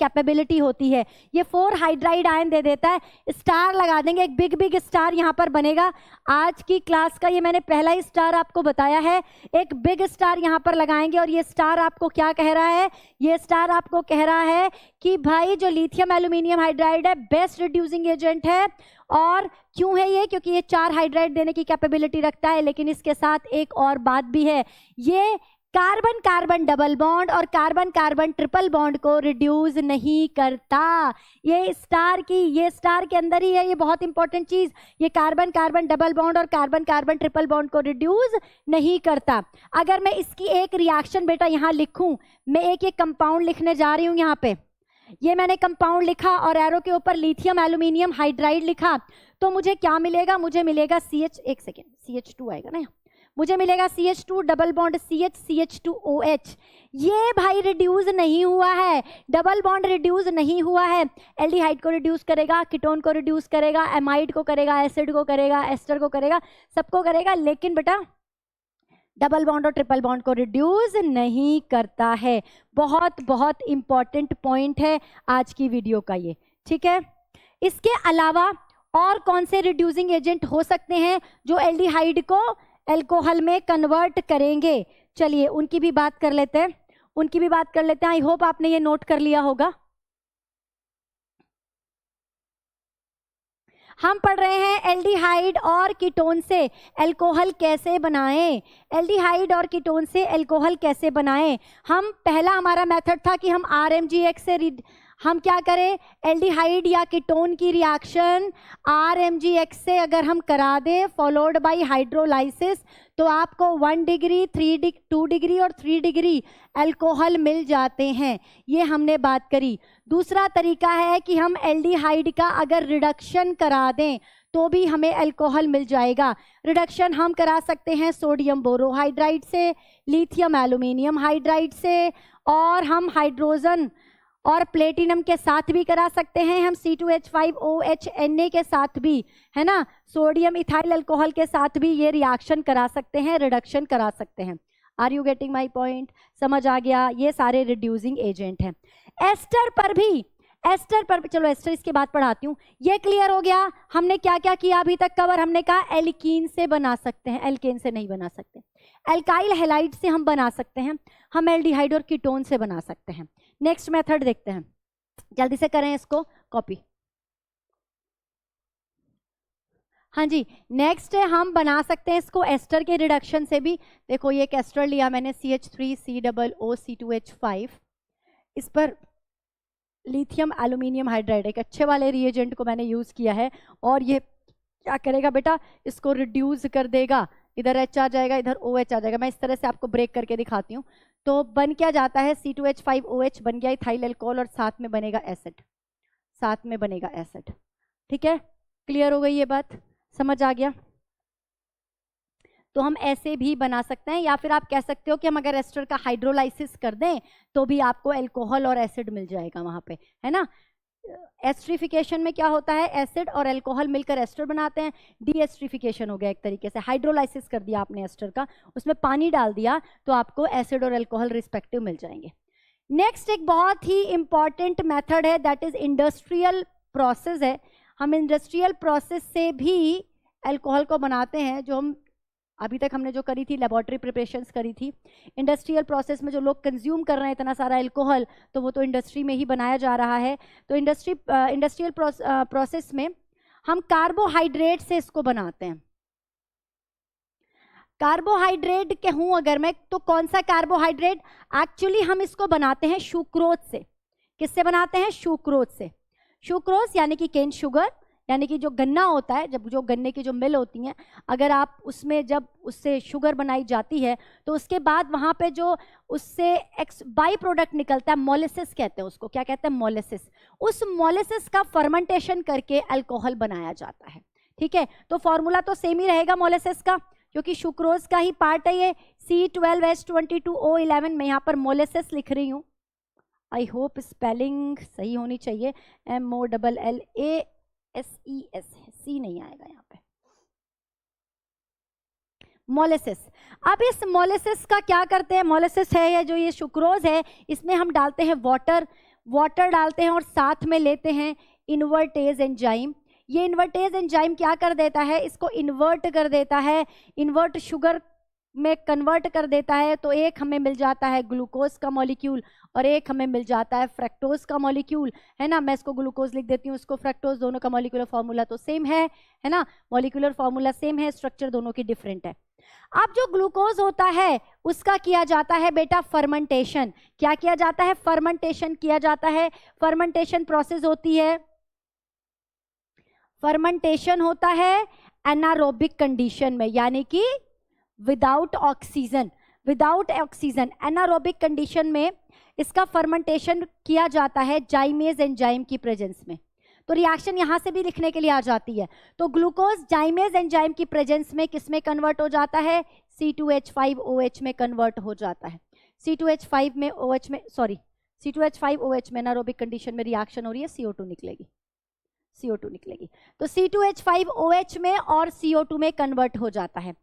कैपेबिलिटी होती है। ये 4 हाइड्राइड आयन दे देता है। स्टार लगा देंगे, एक बिग स्टार यहाँ पर बनेगा। आज की क्लास का ये मैंने पहला ही स्टार आपको बताया है। एक बिग स्टार यहाँ पर लगाएंगे और ये स्टार आपको क्या कह रहा है? ये स्टार आपको कह रहा है कि भाई जो लिथियम एल्यूमिनियम हाइड्राइड है बेस्ट रिड्यूसिंग एजेंट है। और क्यों है ये? क्योंकि ये 4 हाइड्राइड देने की कैपेबिलिटी रखता है। लेकिन इसके साथ एक और बात भी है, ये कार्बन कार्बन डबल बॉन्ड और कार्बन कार्बन ट्रिपल बॉन्ड को रिड्यूस नहीं करता। ये स्टार के अंदर ही है, ये बहुत इंपॉर्टेंट चीज। ये कार्बन कार्बन डबल बॉन्ड और कार्बन कार्बन ट्रिपल बॉन्ड को रिड्यूस नहीं करता। अगर मैं इसकी एक रिएक्शन बेटा यहाँ लिखूं, मैं एक कंपाउंड लिखने जा रही हूँ यहाँ पे। ये मैंने कंपाउंड लिखा और एरो के ऊपर लिथियम एल्यूमिनियम हाइड्राइड लिखा, तो मुझे क्या मिलेगा? मुझे मिलेगा CH2 आएगा ना, मुझे मिलेगा CH2 डबल बॉन्ड CH2OH। ये भाई रिड्यूस नहीं हुआ है, डबल बॉन्ड रिड्यूस नहीं हुआ है। एल्डिहाइड को रिड्यूस करेगा, कीटोन को रिड्यूस करेगा, एमाइड को करेगा, एसिड को करेगा, एस्टर को करेगा, सबको करेगा, लेकिन बेटा डबल बॉन्ड और ट्रिपल बॉन्ड को रिड्यूस नहीं करता है। बहुत बहुत इंपॉर्टेंट पॉइंट है आज की वीडियो का ये, ठीक है। इसके अलावा और कौन से रिड्यूसिंग एजेंट हो सकते हैं जो एल्डिहाइड को अल्कोहल में कन्वर्ट करेंगे? चलिए उनकी भी बात कर लेते हैं, आई होप आपने ये नोट कर लिया होगा। हम पढ़ रहे हैं एल्डिहाइड और कीटोन से अल्कोहल कैसे बनाएं। एल्डिहाइड और कीटोन से अल्कोहल कैसे बनाएं? हम पहला हमारा मेथड था कि हम RMGX से हम क्या करें, एल्डिहाइड या कीटोन की रिएक्शन RMGX से अगर हम करा दें फॉलोड बाय हाइड्रोलाइसिस, तो आपको 1 डिग्री, 2 डिग्री और 3 डिग्री अल्कोहल मिल जाते हैं। ये हमने बात करी। दूसरा तरीका है कि हम एल्डिहाइड का अगर रिडक्शन करा दें तो भी हमें अल्कोहल मिल जाएगा। रिडक्शन हम करा सकते हैं सोडियम बोरोहाइड्राइड से, लिथियम एल्यूमिनियम हाइड्राइड से, और हम हाइड्रोजन और प्लेटिनम के साथ भी करा सकते हैं, हम C2H5OH Na के साथ भी, है ना, सोडियम इथाइल अल्कोहल के साथ भी ये रिएक्शन करा सकते हैं, रिडक्शन करा सकते हैं। Are you getting my point? समझ आ गया? ये सारे रिड्यूसिंग एजेंट हैं। एस्टर पर भी चलो एस्टर इसके बाद पढ़ाती हूँ। ये क्लियर हो गया हमने क्या क्या किया अभी तक कवर। हमने कहा एल्कीन से बना सकते हैं, एल्केन से नहीं बना सकते। एल्काइल हैलाइड से हम बना सकते हैं, हम एल्डिहाइड और कीटोन से बना सकते हैं। नेक्स्ट मेथड देखते हैं, जल्दी से करें इसको कॉपी। हाँ जी, नेक्स्ट है हम बना सकते हैं इसको एस्टर के रिडक्शन से भी। देखो ये एक एस्टर लिया मैंने CH3COOC2H5, इस पर लिथियम एल्यूमिनियम हाइड्राइड एक अच्छे वाले रिएजेंट को मैंने यूज किया है, और ये क्या करेगा बेटा, इसको रिड्यूस कर देगा। इधर H आ जाएगा, इधर OH आ जाएगा। मैं इस तरह से आपको ब्रेक करके दिखाती हूँ। तो बन क्या जाता है, C2H5OH बन गया इथाइल अल्कोहल, और साथ में बनेगा एसिड, ठीक है। क्लियर हो गई ये बात? समझ आ गया? तो हम ऐसे भी बना सकते हैं, या फिर आप कह सकते हो कि हम अगर एस्टर का हाइड्रोलाइसिस कर दें तो भी आपको अल्कोहल और एसिड मिल जाएगा वहां पे, है ना। एस्ट्रिफिकेशन में क्या होता है, एसिड और अल्कोहल मिलकर एस्टर बनाते हैं। डीएस्ट्रिफिकेशन हो गया एक तरीके से, हाइड्रोलाइसिस कर दिया आपने एस्टर का, उसमें पानी डाल दिया तो आपको एसिड और अल्कोहल रिस्पेक्टिव मिल जाएंगे। नेक्स्ट एक बहुत ही इंपॉर्टेंट मेथड है, दैट इज इंडस्ट्रियल प्रोसेस है। हम इंडस्ट्रियल प्रोसेस से भी अल्कोहल को बनाते हैं, जो हम अभी तक हमने जो करी थी लेबोरेटरी प्रिपरेशंस करी थी। इंडस्ट्रियल प्रोसेस में जो लोग कंज्यूम कर रहे हैं इतना सारा अल्कोहल, तो वो तो इंडस्ट्री में ही बनाया जा रहा है। तो इंडस्ट्रियल प्रोसेस में हम कार्बोहाइड्रेट से इसको बनाते हैं। कार्बोहाइड्रेट कहूँ अगर मैं, तो कौन सा कार्बोहाइड्रेट, एक्चुअली हम इसको बनाते हैं सुक्रोज से। किससे बनाते हैं, सुक्रोज से। सुक्रोज यानी कि केन शुगर, यानी कि जो गन्ना होता है, जब जो गन्ने की जो मिल होती हैं, अगर आप उसमें जब उससे शुगर बनाई जाती है तो उसके बाद वहाँ पे जो उससे बाई प्रोडक्ट निकलता है, मोलेसिस कहते हैं उसको। क्या कहते हैं, मोलेसिस। उस मोलेसिस का फर्मेंटेशन करके अल्कोहल बनाया जाता है। ठीक है, तो फॉर्मूला तो सेम ही रहेगा मोलेसिस का, क्योंकि सुक्रोज का ही पार्ट है ये। C12H22O11, मैं यहाँ पर मोलेसिस लिख रही हूँ। आई होप स्पेलिंग सही होनी चाहिए, MOLLASES, सी नहीं आएगा यहाँ पे, मोलेसिस। अब इस मोलेसिस का क्या करते हैं, मोलेसिस है या जो ये सुक्रोज है, इसमें हम डालते हैं वाटर डालते हैं और साथ में लेते हैं इन्वर्टेज एंजाइम। ये इन्वर्टेज एंजाइम क्या कर देता है, इसको इन्वर्ट कर देता है, इन्वर्ट शुगर में कन्वर्ट कर देता है। तो एक हमें मिल जाता है ग्लूकोज का मॉलिक्यूल और एक हमें मिल जाता है फ्रक्टोज का मॉलिक्यूल, है ना। मैं इसको ग्लूकोज लिख देती हूँ, इसको फ्रक्टोज, दोनों का मॉलिक्यूलर फॉर्मूला तो सेम है ना, मॉलिक्यूलर फॉर्मूला सेम है, स्ट्रक्चर दोनों की डिफरेंट है। अब जो ग्लूकोज होता है उसका किया जाता है बेटा फर्मेंटेशन। क्या किया जाता है, फर्मेंटेशन किया जाता है। फर्मेंटेशन प्रोसेस होती है, फर्मेंटेशन होता है एनारोबिक कंडीशन में, यानी कि विदाउट ऑक्सीजन। एनारोबिक कंडीशन में इसका फर्मेंटेशन किया जाता है जाइमेज एंजाइम की प्रेजेंस में। तो रिएक्शन यहां से भी लिखने के लिए आ जाती है। तो ग्लूकोज जाइमेज एंजाइम की प्रेजेंस में किस में कन्वर्ट हो जाता है, C2H5OH में कन्वर्ट हो जाता है। C2H5 में OH में, सॉरी C2H5OH में एनारोबिक कंडीशन में रिएक्शन हो रही है, CO2 निकलेगी। तो C2H5OH में और CO2 में कन्वर्ट हो जाता है।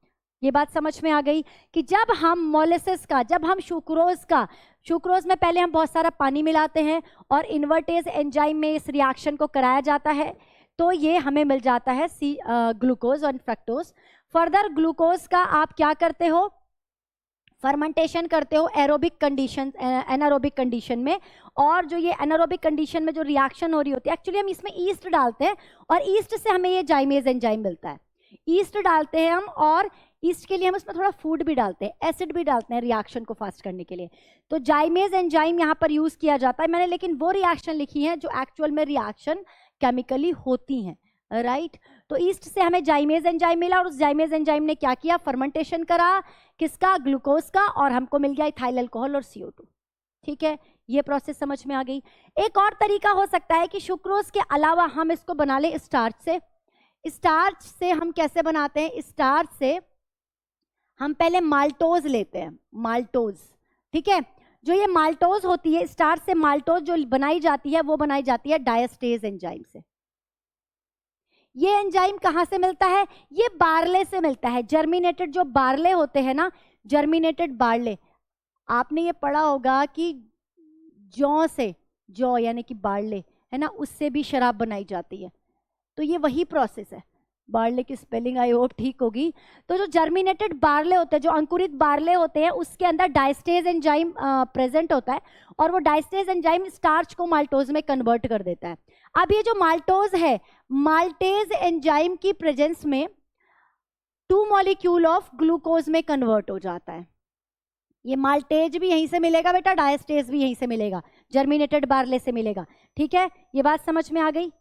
ये बात समझ में आ गई कि जब हम मोलेसिस का, जब हम सुक्रोज में पहले हम बहुत सारा पानी मिलाते हैं और इन्वर्टेज एंजाइम में इस रिएक्शन को कराया जाता है, तो ये हमें मिल जाता है ग्लूकोज और फ्रक्टोज। फर्दर ग्लूकोज का आप क्या करते हो, फर्मेंटेशन करते हो एनारोबिक कंडीशन में। और जो ये एनारोबिक कंडीशन में जो रिएक्शन हो रही होती है, एक्चुअली हम इसमें ईस्ट डालते हैं और ईस्ट से हमें ये जाइमेज एंजाइम मिलता है। ईस्ट डालते हैं हम, और ईस्ट के लिए हम इसमें थोड़ा फूड भी डालते हैं, एसिड भी डालते हैं रिएक्शन को फास्ट करने के लिए। तो जाइमेज एंजाइम यहाँ पर यूज किया जाता है। मैंने लेकिन वो रिएक्शन लिखी है जो एक्चुअल में रिएक्शन केमिकली होती हैं, राइट। तो ईस्ट से हमें जाइमेज एंजाइम मिला और उस जाइमेज एंजाइम ने क्या किया, फर्मेंटेशन करा, किसका, ग्लूकोज का, और हमको मिल गया इथाइल अल्कोहल और CO2। ठीक है, ये प्रोसेस समझ में आ गई। एक और तरीका हो सकता है कि सुक्रोज के अलावा हम इसको बना ले स्टार्च से। स्टार्च से हम कैसे बनाते हैं, स्टार्च से हम पहले माल्टोज लेते हैं, माल्टोज। ठीक है, जो ये माल्टोज होती है, स्टार्च से माल्टोज जो बनाई जाती है वो बनाई जाती है डायस्टेज एंजाइम से। ये एंजाइम कहाँ से मिलता है, ये बार्ले से मिलता है। जर्मिनेटेड जो बार्ले होते हैं ना, जर्मिनेटेड बार्ले, आपने ये पढ़ा होगा कि जौ से, जौ यानी कि बार्ले, है ना, उससे भी शराब बनाई जाती है। तो ये वही प्रोसेस है। बार्ले की स्पेलिंग आई होप ठीक होगी। तो जो जर्मिनेटेड बार्ले होते हैं, जो अंकुरित बार्ले होते हैं, उसके अंदर डायस्टेज एंजाइम प्रेजेंट होता है और वो डायस्टेज एंजाइम स्टार्च को माल्टोज में कन्वर्ट कर देता है। अब ये जो माल्टोज है, माल्टेज एंजाइम की प्रेजेंस में 2 मॉलिक्यूल ऑफ ग्लूकोज में कन्वर्ट हो जाता है। ये माल्टेज भी यहीं से मिलेगा बेटा, डायस्टेज भी यहीं से मिलेगा, जर्मिनेटेड बार्ले से मिलेगा। ठीक है, ये बात समझ में आ गई।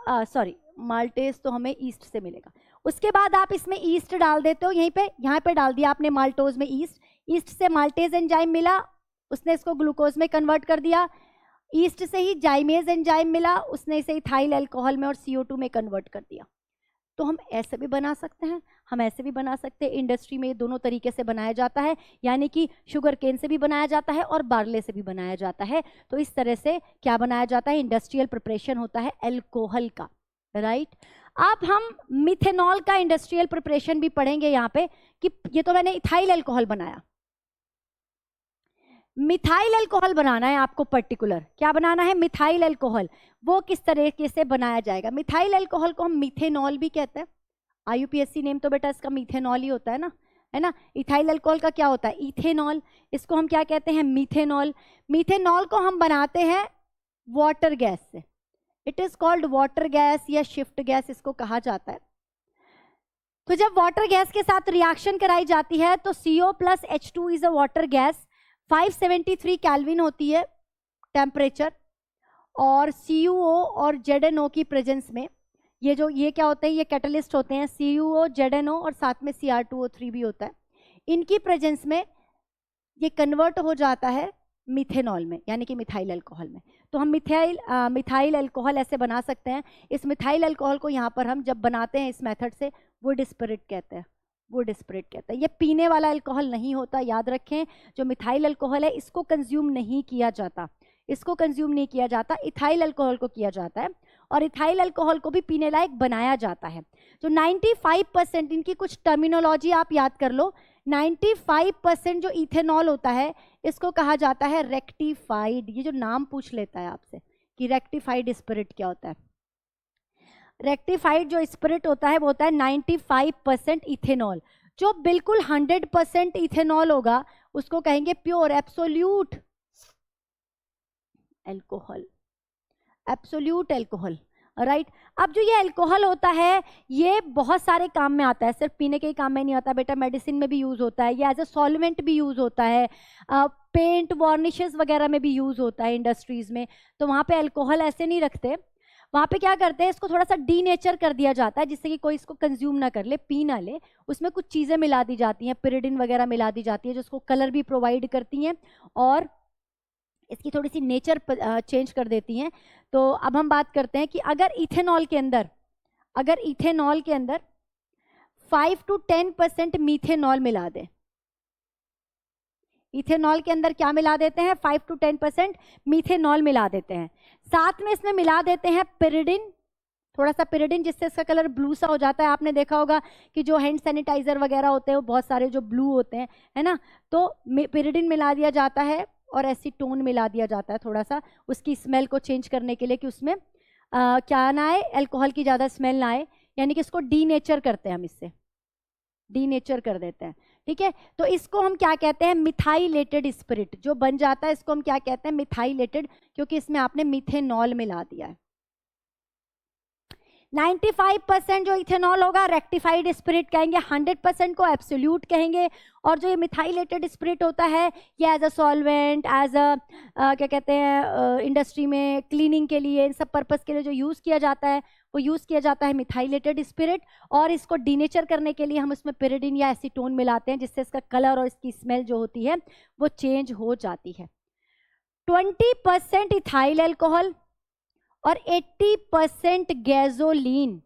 सॉरी, माल्टेज तो हमें ईस्ट से मिलेगा। उसके बाद आप इसमें ईस्ट डाल देते हो, यहीं पे, यहाँ पे डाल दिया आपने माल्टोज में ईस्ट। ईस्ट से माल्टेज एंजाइम मिला, उसने इसको ग्लूकोज में कन्वर्ट कर दिया। ईस्ट से ही जाइमेज एंजाइम मिला, उसने इसे इथाइल अल्कोहल में और CO2 में कन्वर्ट कर दिया। तो हम ऐसे भी बना सकते हैं, हम ऐसे भी बना सकते हैं। इंडस्ट्री में ये दोनों तरीके से बनाया जाता है, यानी कि शुगर केन से भी बनाया जाता है और बार्ले से भी बनाया जाता है। तो इस तरह से क्या बनाया जाता है, इंडस्ट्रियल प्रिपरेशन होता है अल्कोहल का, राइट। अब हम मिथेनॉल का इंडस्ट्रियल प्रिपरेशन भी पढ़ेंगे यहाँ पे, कि ये तो मैंने इथाइल अल्कोहल बनाया, मिथाइल अल्कोहल बनाना है आपको पर्टिकुलर। क्या बनाना है, मिथाइल अल्कोहल। वो किस तरीके से बनाया जाएगा, मिथाइल अल्कोहल को हम मिथेनॉल भी कहते हैं। IUPAC नेम तो बेटा इसका मिथेनॉल ही होता है ना। इथाइल अल्कोहल का क्या होता है, इथेनॉल। इसको हम क्या कहते हैं, मिथेनॉल। मिथेनॉल को हम बनाते हैं वाटर गैस से, it is called water gas या शिफ्ट गैस इसको कहा जाता है। तो जब वाटर गैस के साथ रिएक्शन कराई जाती है तो CO + H2 is a water gas. 573 kelvin होती है टेम्परेचर, और CuO और ZNO की प्रेजेंस में ये क्या होते हैं, ये कैटलिस्ट होते हैं, CuO ZNO और साथ में Cr2O3 भी होता है। इनकी प्रेजेंस में ये कन्वर्ट हो जाता है मिथेनॉल में, यानी कि मिथाइल अल्कोहल में। तो हम मिथाइल अल्कोहल ऐसे बना सकते हैं। इस मिथाइल अल्कोहल को यहाँ पर हम जब बनाते हैं इस मेथड से, वुड स्पिरिट कहते हैं, वुड स्पिरिट कहते हैं। ये पीने वाला अल्कोहल नहीं होता, याद रखें। जो मिथाइल अल्कोहल है इसको कंज्यूम नहीं किया जाता, इसको कंज्यूम नहीं किया जाता, इथाइल अल्कोहल को किया जाता है। और इथाइल अल्कोहल को भी पीने लायक बनाया जाता है। जो 95%, इनकी कुछ टर्मिनोलॉजी आप याद कर लो, 95% जो इथेनॉल होता है इसको कहा जाता है रेक्टिफाइड। ये जो नाम पूछ लेता है आपसे कि रेक्टिफाइड स्पिरिट क्या होता है, रेक्टिफाइड जो स्पिरिट होता है वो होता है 95% इथेनॉल। जो बिल्कुल 100% इथेनॉल होगा उसको कहेंगे pure absolute alcohol, absolute alcohol, right. अब जो ये अल्कोहल होता है ये बहुत सारे काम में आता है, सिर्फ पीने के ही काम में नहीं आता बेटा, मेडिसिन में भी यूज होता है, ये एज ए सॉल्वेंट भी यूज होता है, पेंट वार्निशेस वगैरह में भी यूज होता है इंडस्ट्रीज में। तो वहाँ पे अल्कोहल ऐसे नहीं रखते, वहाँ पे क्या करते हैं, इसको थोड़ा सा डीनेचर कर दिया जाता है जिससे कि कोई इसको कंज्यूम ना कर ले, पी ना ले। उसमें कुछ चीज़ें मिला दी जाती हैं, पिरिडिन वगैरह मिला दी जाती है जो उसको कलर भी प्रोवाइड करती हैं और इसकी थोड़ी सी नेचर चेंज कर देती हैं। तो अब हम बात करते हैं कि अगर इथेनॉल के अंदर 5 to 10% मीथेनॉल मिला दें, इथेनॉल के अंदर क्या मिला देते हैं, 5 to 10% मीथेनॉल मिला देते हैं। साथ में इसमें मिला देते हैं पिरिडिन, थोड़ा सा पिरिडिन, जिससे इसका कलर ब्लू सा हो जाता है। आपने देखा होगा कि जो हैंड सैनिटाइजर वगैरह होते हैं वो बहुत सारे जो ब्लू होते हैं, है ना। तो पिरिडिन मिला दिया जाता है और एसीटोन मिला दिया जाता है थोड़ा सा, उसकी स्मेल को चेंज करने के लिए कि उसमें क्या ना आए, अल्कोहल की ज़्यादा स्मेल ना आए, यानी कि इसको डीनेचर करते हैं, हम इससे डीनेचर कर देते हैं, ठीक है। तो इसको हम क्या कहते हैं, मिथाइलेटेड स्पिरिट जो बन जाता है इसको हम क्या कहते हैं, मिथाइलेटेड, क्योंकि इसमें आपने मिथेनॉल मिला दिया है। 95% जो इथेनॉल होगा रेक्टिफाइड स्पिरिट कहेंगे, 100% को एब्सोल्यूट कहेंगे। और जो ये मिथाइलेटेड स्पिरिट होता है ये as a solvent, as a क्या कहते हैं, इंडस्ट्री में क्लीनिंग के लिए, इन सब पर्पस के लिए जो यूज़ किया जाता है वो यूज़ किया जाता है मिथाइलेटेड स्पिरिट। और इसको डीनेचर करने के लिए हम उसमें पिरिडिन या एसीटोन मिलाते हैं जिससे इसका कलर और इसकी स्मेल जो होती है वो चेंज हो जाती है। 20% इथाइल अल्कोहल और 80% गैसोलीन,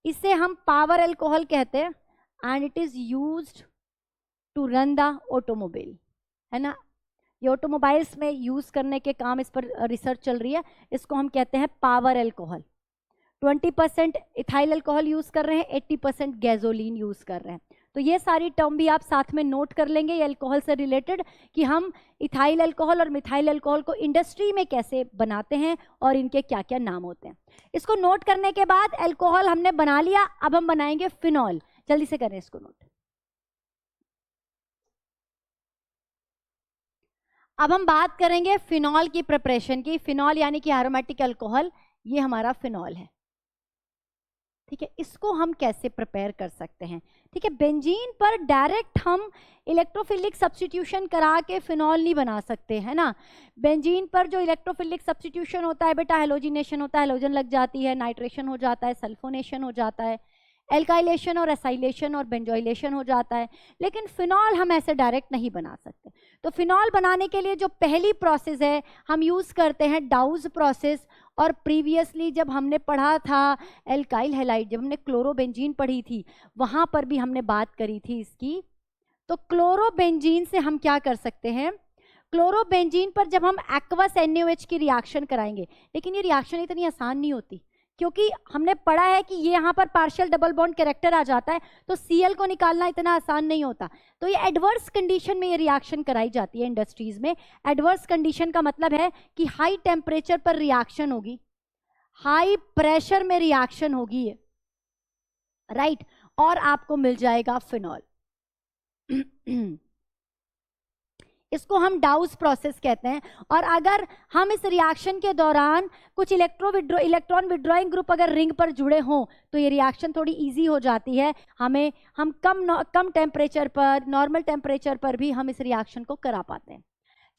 इससे हम पावर अल्कोहल कहते हैं। And it is used to run the automobile, है ना। ये ऑटोमोबाइल्स में यूज करने के काम, इस पर रिसर्च चल रही है, इसको हम कहते हैं power alcohol. 20% ethyl alcohol use कर रहे हैं, 80% गैसोलीन यूज कर रहे हैं। तो ये सारी टर्म भी आप साथ में नोट कर लेंगे ये अल्कोहल से रिलेटेड, कि हम इथाइल अल्कोहल और मिथाइल अल्कोहल को इंडस्ट्री में कैसे बनाते हैं और इनके क्या क्या नाम होते हैं। इसको नोट करने के बाद अल्कोहल हमने बना लिया, अब हम बनाएंगे फिनॉल। जल्दी से करें इसको नोट। अब हम बात करेंगे फिनॉल की प्रिपरेशन की। फिनॉल यानी कि एरोमेटिक अल्कोहल, ये हमारा फिनॉल है, ठीक है। इसको हम कैसे प्रिपेयर कर सकते हैं, ठीक है। बेंजीन पर डायरेक्ट हम इलेक्ट्रोफिलिक सब्स्टिट्यूशन करा के फिनॉल नहीं बना सकते, है ना। बेंजीन पर जो इलेक्ट्रोफिलिक सब्स्टिट्यूशन होता है बेटा, हेलोजिनेशन होता है, हेलोजन लग जाती है, नाइट्रेशन हो जाता है, सल्फोनेशन हो जाता है। एल्काइलेशन और एसाइलेशन और बेंजोइलेशन हो जाता है। लेकिन फिनॉल हम ऐसे डायरेक्ट नहीं बना सकते। तो फिनॉल बनाने के लिए जो पहली प्रोसेस है हम यूज़ करते हैं डाउज प्रोसेस। और प्रीवियसली जब हमने पढ़ा था एल्काइल हैलाइड, जब हमने क्लोरोबेंजीन पढ़ी थी, वहाँ पर भी हमने बात करी थी इसकी। तो क्लोरोबेंजीन से हम क्या कर सकते हैं, क्लोरोबेंजीन पर जब हम एक्वस NaOH की रिएक्शन कराएंगे, लेकिन ये रिएक्शन इतनी आसान नहीं होती, क्योंकि हमने पढ़ा है कि ये यहाँ पर पार्शियल डबल बॉन्ड कैरेक्टर आ जाता है, तो Cl को निकालना इतना आसान नहीं होता। तो ये एडवर्स कंडीशन में ये रिएक्शन कराई जाती है इंडस्ट्रीज में। एडवर्स कंडीशन का मतलब है कि हाई टेम्परेचर पर रिएक्शन होगी, हाई प्रेशर में रिएक्शन होगी, राइट, और आपको मिल जाएगा फिनॉल। इसको हम डाउस प्रोसेस कहते हैं। और अगर हम इस रिएक्शन के दौरान कुछ इलेक्ट्रॉन विड्रॉइंग ग्रुप अगर रिंग पर जुड़े हों तो ये रिएक्शन थोड़ी इजी हो जाती है। हम कम टेम्परेचर पर, नॉर्मल टेम्परेचर पर भी हम इस रिएक्शन को करा पाते हैं।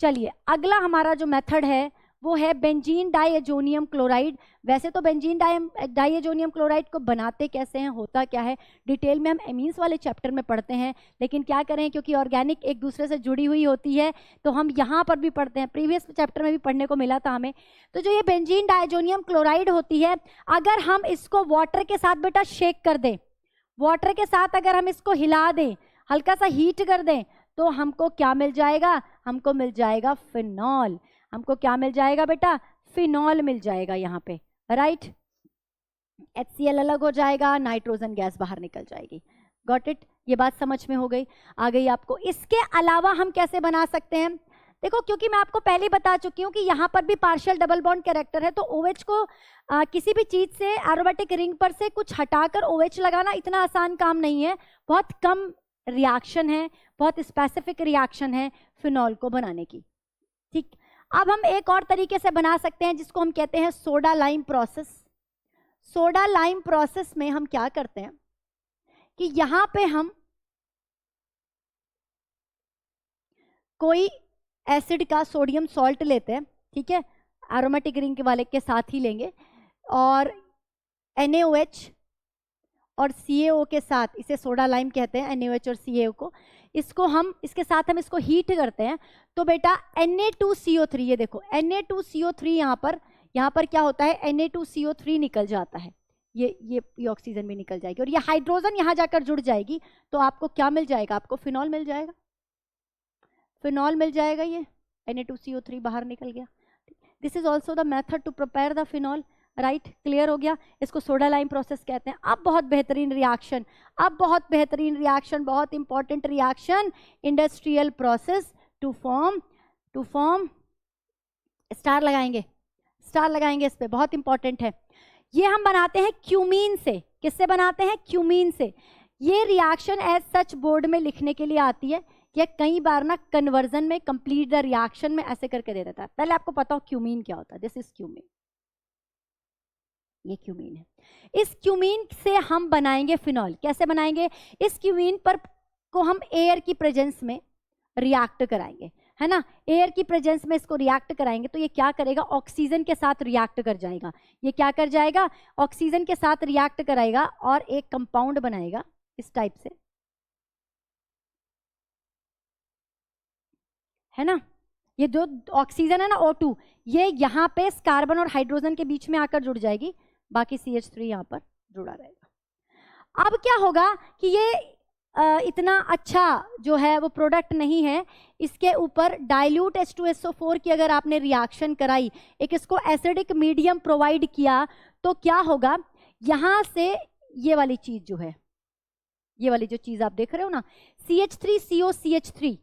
चलिए अगला हमारा जो मेथड है वो है बेंजीन डाइएजोनियम क्लोराइड। वैसे तो बेंजीन डाइएजोनियम क्लोराइड को बनाते कैसे हैं, होता क्या है, डिटेल में हम एमीन्स वाले चैप्टर में पढ़ते हैं, लेकिन क्या करें क्योंकि ऑर्गेनिक एक दूसरे से जुड़ी हुई होती है तो हम यहाँ पर भी पढ़ते हैं, प्रीवियस चैप्टर में भी पढ़ने को मिला था हमें। तो जो ये बेंजीन डाइएजोनियम क्लोराइड होती है, अगर हम इसको वाटर के साथ बेटा शेक कर दें, वाटर के साथ अगर हम इसको हिला दें, हल्का सा हीट कर दें, तो हमको क्या मिल जाएगा, हमको मिल जाएगा फिनॉल। हमको क्या मिल जाएगा बेटा, फिनॉल मिल जाएगा यहाँ पे, राइट। HCl अलग हो जाएगा, नाइट्रोजन गैस बाहर निकल जाएगी। गॉट इट, ये बात समझ में हो गई, आ गई आपको। इसके अलावा हम कैसे बना सकते हैं, देखो क्योंकि मैं आपको पहले बता चुकी हूँ कि यहाँ पर भी पार्शियल डबल बॉन्ड कैरेक्टर है, तो OH को किसी भी चीज से एरोमेटिक रिंग पर से कुछ हटाकर OH लगाना इतना आसान काम नहीं है। बहुत कम रिएक्शन है, बहुत स्पेसिफिक रिएक्शन है फिनॉल को बनाने की, ठीक। अब हम एक और तरीके से बना सकते हैं जिसको हम कहते हैं soda lime process. Soda lime process में हम क्या करते हैं कि यहां पे हम कोई एसिड का सोडियम सॉल्ट लेते हैं, ठीक है, एरोमेटिक रिंग वाले के साथ ही लेंगे, और NaOH और CaO के साथ, इसे सोडा लाइम कहते हैं NaOH और CaO को, इसको हम इसके साथ हम इसको हीट करते हैं। तो बेटा Na2CO3, ये देखो Na2CO3 यहाँ पर क्या होता है, Na2CO3 निकल जाता है, ये ऑक्सीजन भी निकल जाएगी और ये हाइड्रोजन यहाँ जाकर जुड़ जाएगी, तो आपको क्या मिल जाएगा, आपको फिनॉल मिल जाएगा, फिनॉल मिल जाएगा। ये Na2CO3 बाहर निकल गया। This is also the method to prepare the phenol, right, clear हो गया। इसको सोडा लाइम प्रोसेस कहते हैं। अब बहुत बेहतरीन रिएक्शन, बहुत important reaction, industrial process to form star लगाएंगे इस पे, बहुत इंपॉर्टेंट है। ये हम बनाते हैं क्यूमीन से। किससे बनाते हैं, क्यूमीन से। ये रिएक्शन एज सच बोर्ड में लिखने के लिए आती है, या कई बार ना कन्वर्जन में, कंप्लीट द रिएक्शन में ऐसे करके दे देता है। पहले आपको पता हो क्यूमीन क्या होता है, दिस इज क्यूमीन, ये क्यूमीन है। इस क्यूमीन से हम बनाएंगे फिनॉल। कैसे बनाएंगे, इस क्यूमीन पर को हम एयर की प्रेजेंस में रिएक्ट कराएंगे, है ना, एयर की प्रेजेंस में इसको रिएक्ट कराएंगे तो ये क्या करेगा, ऑक्सीजन के साथ रिएक्ट कर जाएगा। ये क्या कर जाएगा, ऑक्सीजन के साथ रिएक्ट कराएगा और एक कंपाउंड बनाएगा इस टाइप से, है ना। ये जो ऑक्सीजन है ना O2, ये यहाँ पे कार्बन और हाइड्रोजन के बीच में आकर जुड़ जाएगी, बाकी CH3 यहाँ पर जुड़ा रहेगा। अब क्या होगा कि ये इतना अच्छा जो है वो प्रोडक्ट नहीं है, इसके ऊपर डाइल्यूट H2SO4 की अगर आपने रिएक्शन कराई, एक इसको एसिडिक मीडियम प्रोवाइड किया, तो क्या होगा, यहाँ से ये वाली चीज जो है, ये वाली जो चीज आप देख रहे हो ना, CH3COCH3,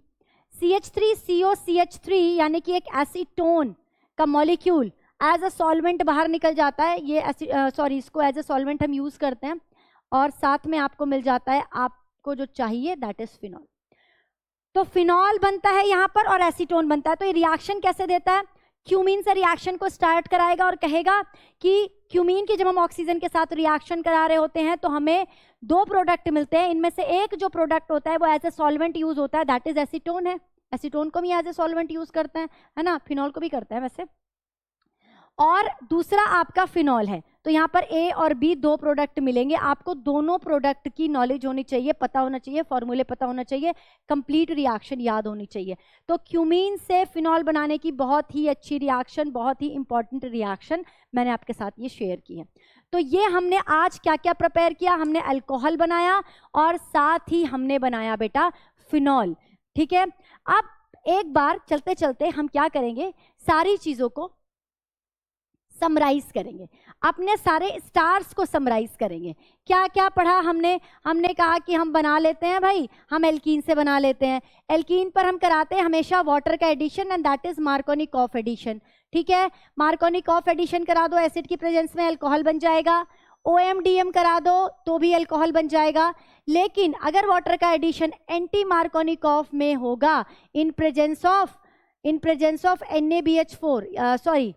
CH3COCH3 यानी कि एक एसीटोन का मॉलिक्यूल एज अ सॉल्वेंट बाहर निकल जाता है। ये इसको एज अ सॉल्वेंट हम यूज करते हैं और साथ में आपको मिल जाता है आपको जो चाहिए, दैट इज फिनॉल। तो फिनॉल बनता है यहाँ पर और एसीटोन बनता है। तो ये रिएक्शन कैसे देता है, क्यूमीन से रिएक्शन को स्टार्ट कराएगा और कहेगा कि क्यूमीन की जब हम ऑक्सीजन के साथ रिएक्शन करा रहे होते हैं तो हमें दो प्रोडक्ट मिलते हैं, इनमें से एक जो प्रोडक्ट होता है वो एज ए सॉल्वेंट यूज होता है, दैट इज एसीटोन है। एसीटोन को भी एज ए सॉल्वेंट यूज करते हैं, है ना, फिनॉल को भी करते हैं वैसे। और दूसरा आपका फिनॉल है। तो यहाँ पर ए और बी दो प्रोडक्ट मिलेंगे, आपको दोनों प्रोडक्ट की नॉलेज होनी चाहिए, पता होना चाहिए, फॉर्मूले पता होना चाहिए, कंप्लीट रिएक्शन याद होनी चाहिए। तो क्यूमीन से फिनॉल बनाने की बहुत ही अच्छी रिएक्शन, बहुत ही इंपॉर्टेंट रिएक्शन मैंने आपके साथ ये शेयर की है। तो ये हमने आज क्या क्या प्रिपेयर किया, हमने अल्कोहल बनाया और साथ ही हमने बनाया बेटा फिनॉल, ठीक है। अब एक बार चलते चलते हम क्या करेंगे, सारी चीजों को समराइज करेंगे, अपने सारे स्टार्स को समराइज करेंगे। क्या क्या पढ़ा हमने कहा कि हम बना लेते हैं भाई, हम एल्कीन से बना लेते हैं। एल्कीन पर हम कराते हैं हमेशा वाटर का addition and that is Markovnikov addition, ठीक है। मार्कोनिकॉफ एडिशन करा दो, एसिड की प्रेजेंस में अल्कोहल बन जाएगा। OMDM करा दो तो भी अल्कोहल बन जाएगा। लेकिन अगर वाटर का एडिशन एंटी मार्कोनिकॉफ में होगा, इन presence of NaBH4 sorry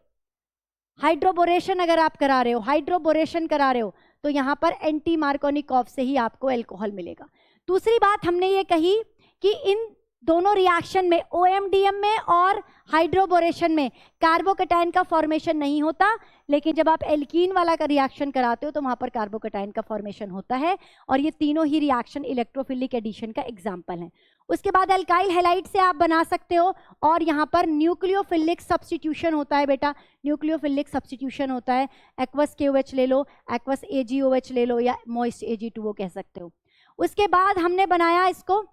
hydroboration अगर आप करा रहे हो, हाइड्रोबोरेशन करा रहे हो, तो यहाँ पर एंटी मार्कोनिकॉफ से ही आपको अल्कोहल मिलेगा। दूसरी बात हमने ये कही कि इन दोनों रिएक्शन में, OMDM में और हाइड्रोबोरेशन में कार्बोकैटायन का फॉर्मेशन नहीं होता, लेकिन जब आप एल्कीन वाला का रिएक्शन कराते हो तो वहां पर कार्बोकैटायन का फॉर्मेशन होता है। और ये तीनों ही रिएक्शन इलेक्ट्रोफिलिक एडिशन का एग्जाम्पल हैं। उसके बाद अल्काइल हैलाइड से आप बना सकते हो, और यहाँ पर न्यूक्लियोफिलिक सब्स्टिट्यूशन होता है बेटा, न्यूक्लियोफिलिक सब्स्टिट्यूशन होता है। एक्वस KOH ले लो, एक्वस AgOH ले लो, या मॉइस्ट Ag2O कह सकते हो। उसके बाद हमने बनाया इसको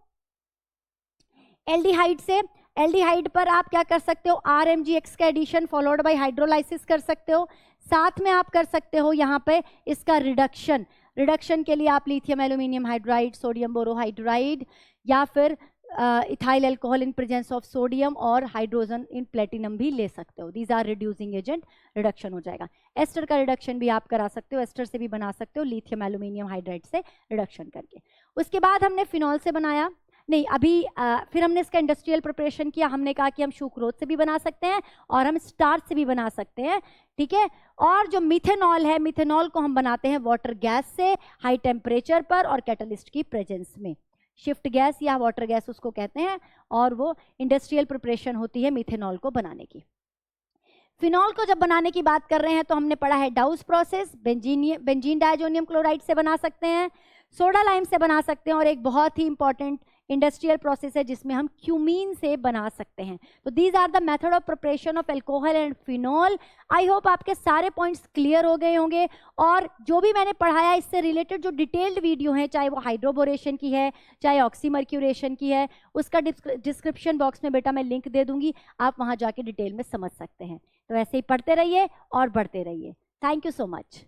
एल्डिहाइड से। एल्डिहाइड पर आप क्या कर सकते हो, RMgX का एडिशन फॉलोड बाय हाइड्रोलाइसिस कर सकते हो। साथ में आप कर सकते हो यहाँ पे इसका रिडक्शन। रिडक्शन के लिए आप lithium aluminium hydride, sodium borohydride, या फिर ethyl alcohol in presence of sodium और हाइड्रोजन इन प्लेटिनम भी ले सकते हो। These are reducing agent, reduction हो जाएगा। एस्टर का रिडक्शन भी आप करा सकते हो, एस्टर से भी बना सकते हो लिथियम एल्यूमिनियम हाइड्राइड से रिडक्शन करके। उसके बाद हमने फिनॉल से बनाया, नहीं अभी फिर हमने इसका इंडस्ट्रियल प्रिपरेशन किया। हमने कहा कि हम सुक्रोज से भी बना सकते हैं और हम स्टार्च से भी बना सकते हैं, ठीक है। और जो मिथेनॉल है, मिथेनॉल को हम बनाते हैं वाटर गैस से, हाई टेम्परेचर पर और कैटलिस्ट की प्रेजेंस में। शिफ्ट गैस या वाटर गैस उसको कहते हैं, और वो इंडस्ट्रियल प्रिपरेशन होती है मिथेनॉल को बनाने की। फिनॉल को जब बनाने की बात कर रहे हैं तो हमने पढ़ा है डाउस प्रोसेस, बेंजीन डायजोनियम क्लोराइड से बना सकते हैं, सोडा लाइम से बना सकते हैं, और एक बहुत ही इंपॉर्टेंट इंडस्ट्रियल प्रोसेस है जिसमें हम क्यूमीन से बना सकते हैं। तो these are the method of preparation of alcohol and phenol. I hope आपके सारे पॉइंट्स क्लियर हो गए होंगे, और जो भी मैंने पढ़ाया इससे रिलेटेड जो डिटेल्ड वीडियो है, चाहे वो हाइड्रोबोरेशन की है, चाहे ऑक्सीमर्क्यूरेशन की है, उसका डिस्क्रिप्शन बॉक्स में बेटा मैं लिंक दे दूंगी, आप वहां जाके डिटेल में समझ सकते हैं। तो ऐसे ही पढ़ते रहिए और बढ़ते रहिए। Thank you so much.